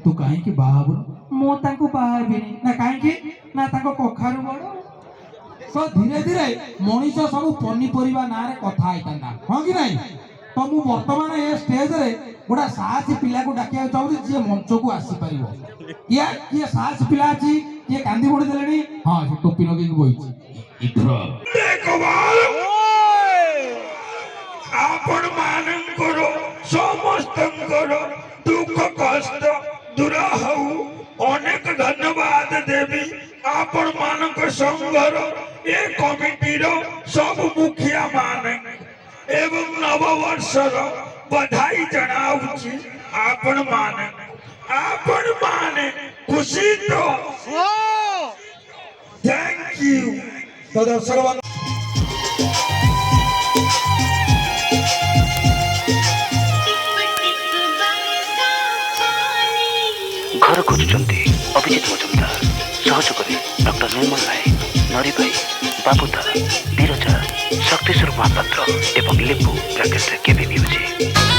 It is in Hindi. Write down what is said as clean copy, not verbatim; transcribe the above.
तू कहीं बाहाबू मो बाहाबी ना कहीं ना कखारू बड़ तो धीरे धीरे मनीष सब पनीपरिया ना कथा हाँ कि नहीं तो मु वर्तमान ये स्टेज रे गोटा साहसी पिला को डाकिया चाहूँ जी मंच को आसीपर किए साहसी पिला अच्छी किए कांदी बुड़ी देले हाँ से टोपी लगे बही आपण मानकर समस्त दुख कष्ट दूर हऊ अनेक धन्यवाद देवी आपण मानक संघर ए कमिटीर सब मुखिया माने एवं नववर्षर बधाई जनाऊची आपण माने खुशी तो थैंक यू तो दर्शक घर खोजुंट अभिजित मजुमदार सहयोग डॉक्टर निर्मल भाई नरी भाई बाबूदा बीरजा शक्तिस्वरूप महापात्र एवं लिपु ब्राकेट केबी म्यूजिक।